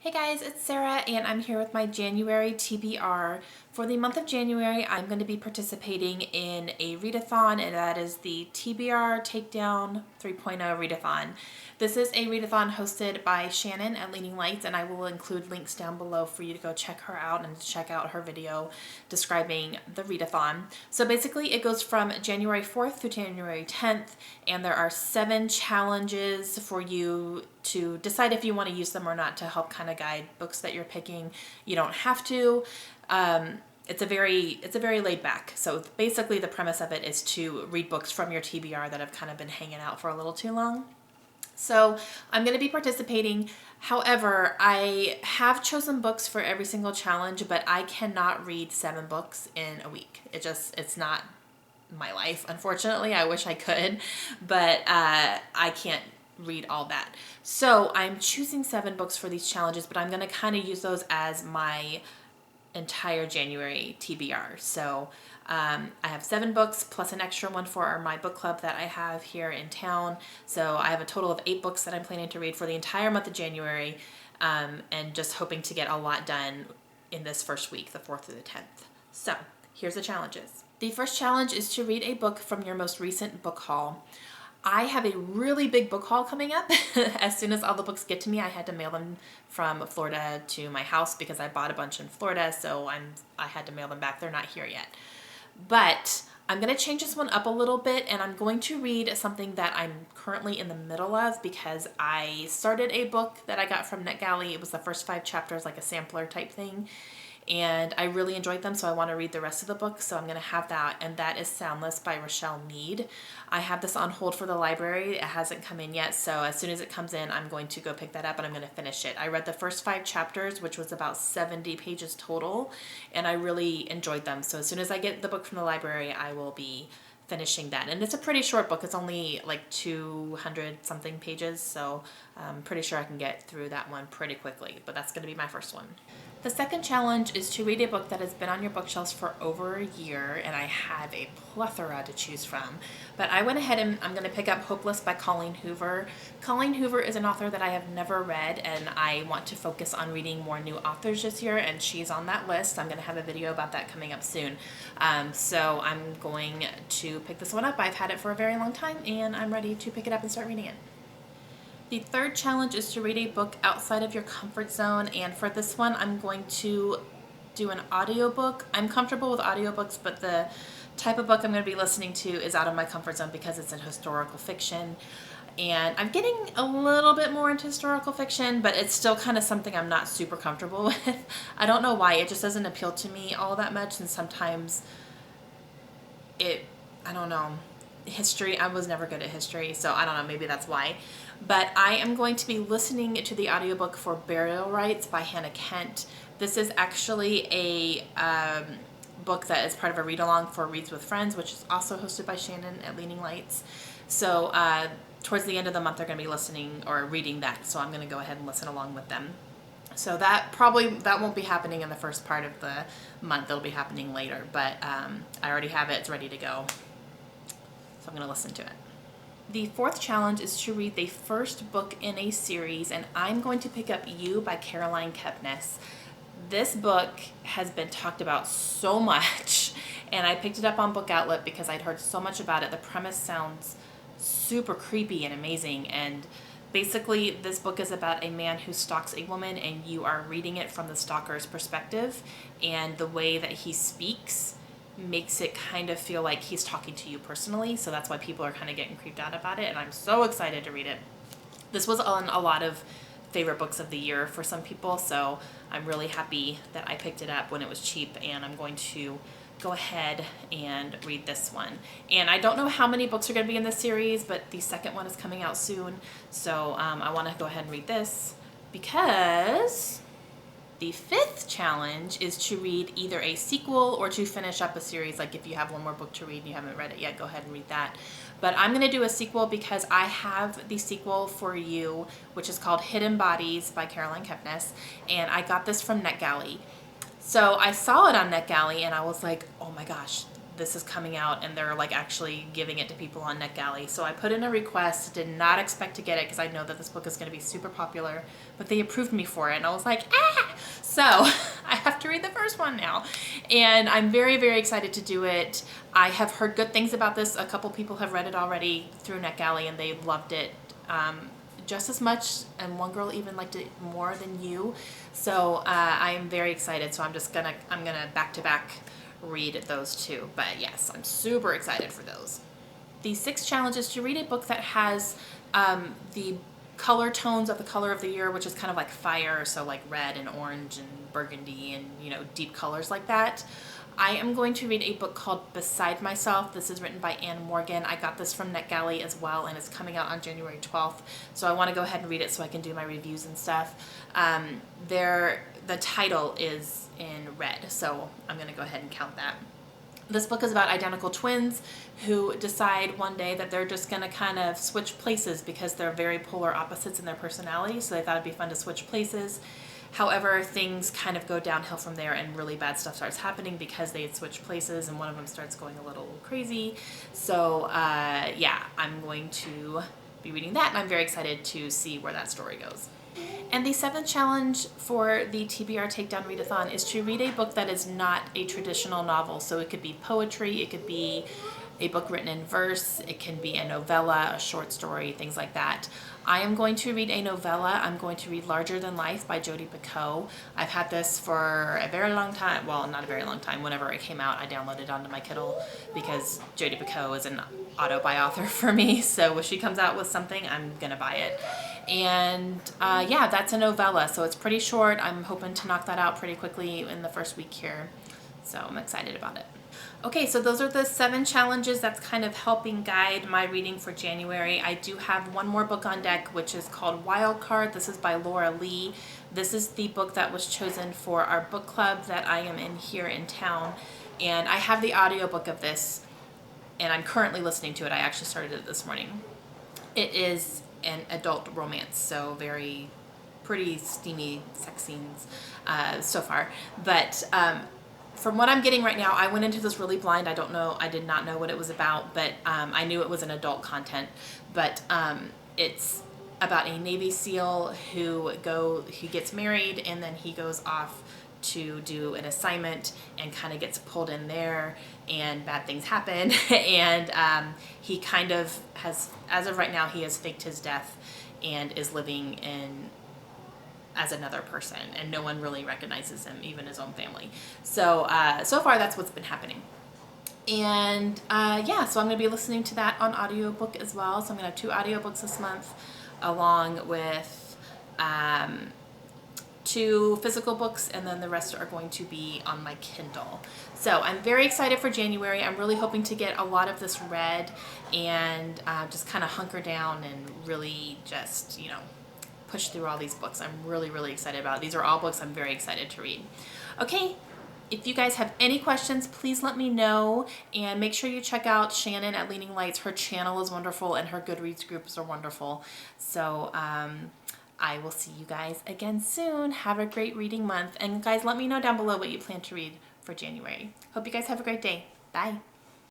Hey guys, it's Sarah and I'm here with my January TBR. For the month of January, I'm going to be participating in a readathon, and that is the TBR Takedown 3.0 readathon. This is a readathon hosted by Shannon at Leaning Lights, and I will include links down below for you to go check her out and check out her video describing the readathon. So basically it goes from January 4th through January 10th, and there are 7 challenges for you to decide if you want to use them or not to help kind of guide books that you're picking. You don't have to. It's a very laid back. So basically the premise of it is to read books from your TBR that have kind of been hanging out for a little too long. So I'm going to be participating. However, I have chosen books for every single challenge, but I cannot read 7 books in a week. It's not my life, unfortunately. I wish I could, but I can't read all that. So I'm choosing 7 books for these challenges, but I'm going to kind of use those as my entire January TBR. So I have 7 books plus an extra one for my book club that I have here in town. So I have a total of 8 books that I'm planning to read for the entire month of January, and just hoping to get a lot done in this first week, the 4th through the 10th. So here's the challenges. The first challenge is to read a book from your most recent book haul. I have a really big book haul coming up. As soon as all the books get to me, I had to mail them from Florida to my house because I bought a bunch in Florida, so I had to mail them back. They're not here yet. But I'm going to change this one up a little bit, and I'm going to read something that I'm currently in the middle of because I started a book that I got from NetGalley. It was the first 5 chapters, like a sampler type thing, and I really enjoyed them, so I want to read the rest of the book, so I'm going to have that, and that is Soundless by Rochelle Mead. I have this on hold for the library. It hasn't come in yet, so as soon as it comes in, I'm going to go pick that up and I'm going to finish it. I read the first 5 chapters, which was about 70 pages total, and I really enjoyed them, so as soon as I get the book from the library, I will be finishing that. And it's a pretty short book. It's only like 200 something pages, so I'm pretty sure I can get through that one pretty quickly, but that's going to be my first one. The second challenge is to read a book that has been on your bookshelves for over a year, and I have a plethora to choose from. But I went ahead and I'm going to pick up Hopeless by Colleen Hoover. Colleen Hoover is an author that I have never read, and I want to focus on reading more new authors this year, and she's on that list. I'm going to have a video about that coming up soon. So I'm going to pick this one up. I've had it for a very long time, and I'm ready to pick it up and start reading it. The third challenge is to read a book outside of your comfort zone, and for this one I'm going to do an audiobook. I'm comfortable with audiobooks, but the type of book I'm going to be listening to is out of my comfort zone because it's in historical fiction, and I'm getting a little bit more into historical fiction, but it's still kind of something I'm not super comfortable with. I don't know why, it just doesn't appeal to me all that much, and sometimes I don't know. History, I was never good at history, so I don't know, maybe that's why. But I am going to be listening to the audiobook for Burial Rites by Hannah Kent. This is actually a book that is part of a read-along for Reads with Friends, which is also hosted by Shannon at Leaning Lights. So towards the end of the month they're going to be listening or reading that, so I'm going to go ahead and listen along with them. So that won't be happening in the first part of the month. It'll be happening later, but I already have it. It's ready to go. So I'm going to listen to it. The fourth challenge is to read the first book in a series, and I'm going to pick up You by Caroline Kepnes. This book has been talked about so much, and I picked it up on Book Outlet because I'd heard so much about it. The premise sounds super creepy and amazing, and basically this book is about a man who stalks a woman, and you are reading it from the stalker's perspective, and the way that he speaks makes it kind of feel like he's talking to you personally, so that's why people are kind of getting creeped out about it, and I'm so excited to read it. This was on a lot of favorite books of the year for some people, so I'm really happy that I picked it up when it was cheap, and I'm going to go ahead and read this one. And I don't know how many books are going to be in this series, but the second one is coming out soon, so I want to go ahead and read this because the fifth challenge is to read either a sequel or to finish up a series. Like if you have one more book to read and you haven't read it yet, go ahead and read that. But I'm going to do a sequel because I have the sequel for You, which is called Hidden Bodies by Caroline Kepnes, and I got this from NetGalley. So I saw it on NetGalley and I was like, oh my gosh, this is coming out and they're like actually giving it to people on NetGalley. So I put in a request, did not expect to get it because I know that this book is going to be super popular, but they approved me for it and I was like, ah! So I have to read the first one now. And I'm very, very excited to do it. I have heard good things about this. A couple people have read it already through NetGalley and they loved it just as much, and one girl even liked it more than you. So I am very excited. So I'm gonna back to back read those two. But yes, I'm super excited for those. The 6 challenge is to read a book that has the color tones of the color of the year, which is kind of like fire, so like red and orange and burgundy and, you know, deep colors like that. I am going to read a book called Beside Myself. This is written by Anne Morgan. I got this from NetGalley as well, and it's coming out on January 12th. So I want to go ahead and read it so I can do my reviews and stuff. The title is in red, so I'm going to go ahead and count that. This book is about identical twins who decide one day that they're just going to kind of switch places because they're very polar opposites in their personality, so they thought it'd be fun to switch places. However, things kind of go downhill from there and really bad stuff starts happening because they had switched places and one of them starts going a little crazy. So yeah, I'm going to be reading that and I'm very excited to see where that story goes. And the 7th challenge for the TBR Takedown Readathon is to read a book that is not a traditional novel. So it could be poetry, it could be a book written in verse, it can be a novella, a short story, things like that. I am going to read a novella. I'm going to read Larger Than Life by Jodi Picoult. I've had this for a very long time. Well, not a very long time. Whenever it came out, I downloaded it onto my Kindle because Jodi Picoult is an auto-buy author for me. So if she comes out with something, I'm going to buy it. And yeah, that's a novella. So it's pretty short. I'm hoping to knock that out pretty quickly in the first week here. So I'm excited about it. Okay, so those are the 7 challenges that's kind of helping guide my reading for January. I do have one more book on deck, which is called Wild Card. This is by Laura Lee. This is the book that was chosen for our book club that I am in here in town. And I have the audiobook of this, and I'm currently listening to it. I actually started it this morning. It is an adult romance, so very pretty steamy sex scenes so far. But from what I'm getting right now, I went into this really blind. I did not know what it was about, but I knew it was an adult content. But it's about a Navy SEAL who gets married and then he goes off to do an assignment and kind of gets pulled in there and bad things happen. And he kind of has, as of right now, he has faked his death and is living as another person, and no one really recognizes him, even his own family. So so far that's what's been happening. And yeah, so I'm going to be listening to that on audiobook as well. So I'm going to have 2 audiobooks this month, along with 2 physical books, and then the rest are going to be on my Kindle. So I'm very excited for January. I'm really hoping to get a lot of this read and just kind of hunker down and really just, you know, push through all these books. I'm really, really excited about it. These are all books I'm very excited to read. Okay, if you guys have any questions, please let me know, and make sure you check out Shannon at Leaning Lights. Her channel is wonderful and her Goodreads groups are wonderful. So I will see you guys again soon. Have a great reading month, and guys, let me know down below what you plan to read for January. Hope you guys have a great day. Bye.